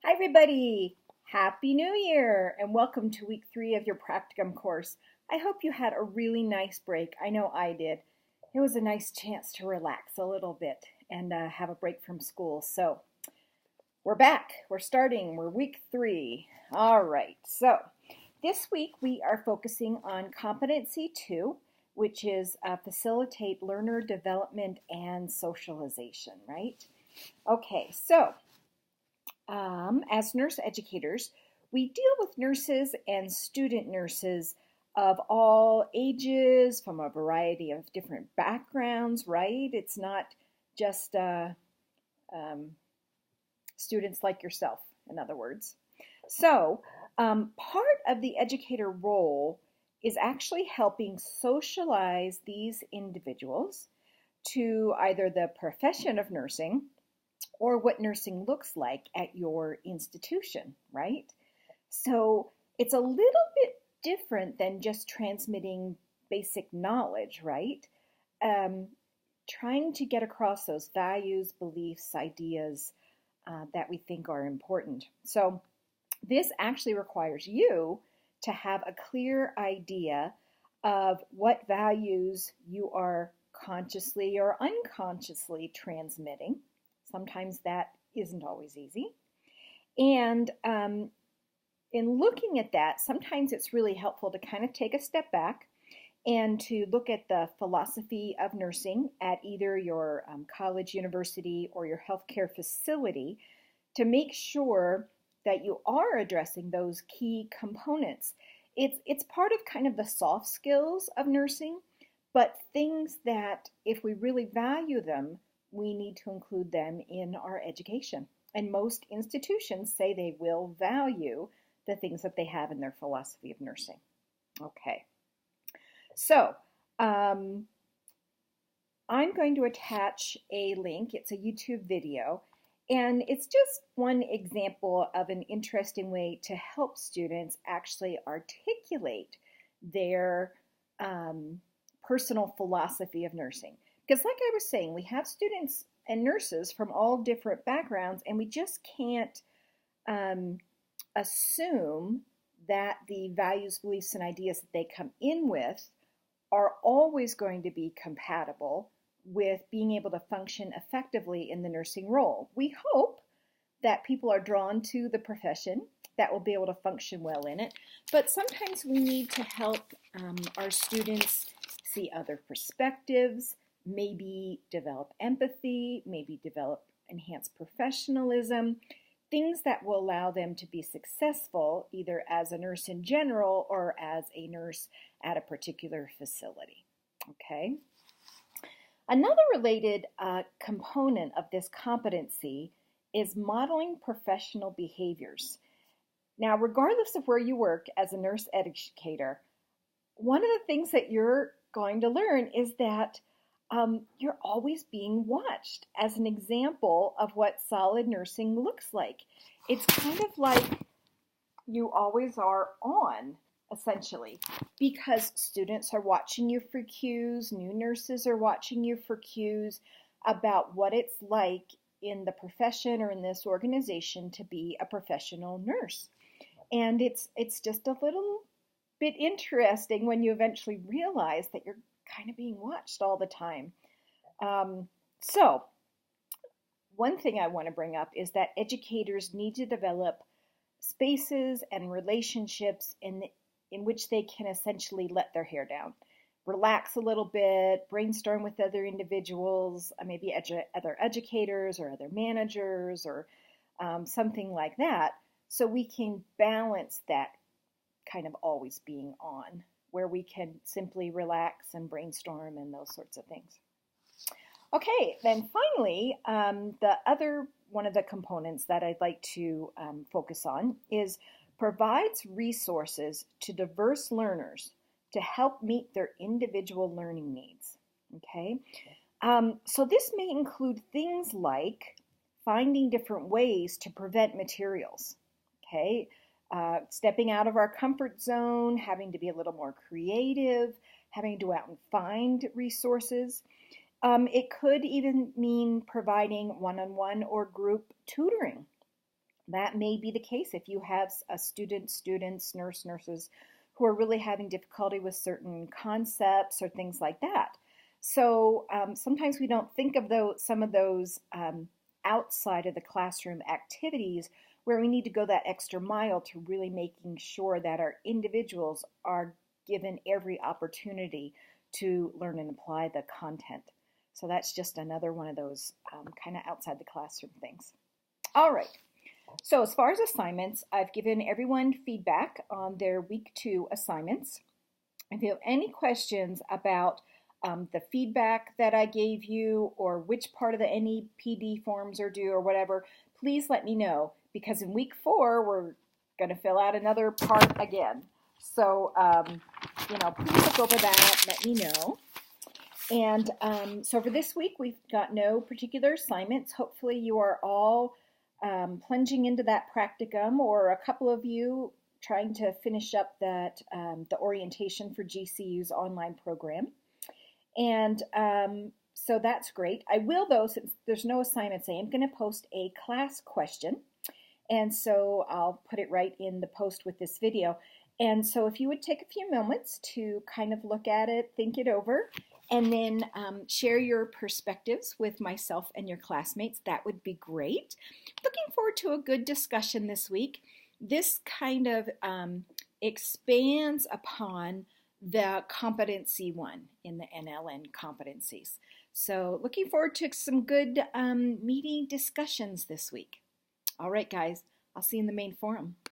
Hi everybody! Happy New Year and welcome to week 3 of your practicum course. I hope you had a really nice break. I know I did. It was a nice chance to relax a little bit and have a break from school. So we're back. We're starting. We're week 3. All right. So this week we are focusing on competency 2, which is facilitate learner development and socialization, right? Okay, so as nurse educators, we deal with nurses and student nurses of all ages, from a variety of different backgrounds, right? It's not just um, students like yourself, in other words. So, part of the educator role is actually helping socialize these individuals to either the profession of nursing or what nursing looks like at your institution, right? So it's a little bit different than just transmitting basic knowledge, right? Um, Trying to get across those values, beliefs, ideas that we think are important. So this actually requires you to have a clear idea of what values you are consciously or unconsciously transmitting. Sometimes that isn't always easy. And in looking at that, sometimes it's really helpful to kind of take a step back and to look at the philosophy of nursing at either your college, university, or your healthcare facility to make sure that you are addressing those key components. It's part of kind of the soft skills of nursing, but things that if we really value them, we need to include them in our education. And most institutions say they will value the things that they have in their philosophy of nursing. Okay, so I'm going to attach a link. It's a YouTube video, and it's just one example of an interesting way to help students actually articulate their personal philosophy of nursing. Because like I was saying, we have students and nurses from all different backgrounds, and we just can't assume that the values, beliefs, and ideas that they come in with are always going to be compatible with being able to function effectively in the nursing role. We hope that people are drawn to the profession, that will be able to function well in it, but sometimes we need to help our students see other perspectives, maybe develop empathy, maybe develop enhanced professionalism, things that will allow them to be successful either as a nurse in general or as a nurse at a particular facility. Okay. Another related component of this competency is modeling professional behaviors. Now, regardless of where you work as a nurse educator, one of the things that you're going to learn is that you're always being watched as an example of what solid nursing looks like. It's kind of like you always are on, essentially, because students are watching you for cues, new nurses are watching you for cues about what it's like in the profession or in this organization to be a professional nurse. And it's just a little bit interesting when you eventually realize that you're kind of being watched all the time. So one thing I want to bring up is that educators need to develop spaces and relationships in which they can essentially let their hair down, relax a little bit, brainstorm with other individuals, maybe other educators or other managers or something like that, so we can balance that kind of always being on, where we can simply relax and brainstorm and those sorts of things. Okay, then finally, the other one of the components that I'd like to focus on is provides resources to diverse learners to help meet their individual learning needs. Okay, so this may include things like finding different ways to prevent materials. Okay, stepping out of our comfort zone, having to be a little more creative, having to go out and find resources. It could even mean providing one-on-one or group tutoring. That may be the case if you have a students, nurses who are really having difficulty with certain concepts or things like that. So sometimes we don't think of some of those outside of the classroom activities where we need to go that extra mile to really making sure that our individuals are given every opportunity to learn and apply the content. So that's just another one of those kind of outside the classroom things. All right. So as far as assignments, I've given everyone feedback on their week 2 assignments. If you have any questions about the feedback that I gave you or which part of the NEPD forms are due or whatever, please let me know, because in week 4 we're going to fill out another part again. So, please look over that, let me know. And so for this week, we've got no particular assignments. Hopefully you are all plunging into that practicum, or a couple of you trying to finish up that the orientation for GCU's online program. And so that's great. I will, though, since there's no assignments, I am going to post a class question. And so I'll put it right in the post with this video. And so if you would take a few moments to kind of look at it, think it over, and then share your perspectives with myself and your classmates, that would be great. Looking forward to a good discussion this week. This kind of expands upon the competency one in the NLN competencies. So looking forward to some good meaty discussions this week. All right, guys, I'll see you in the main forum.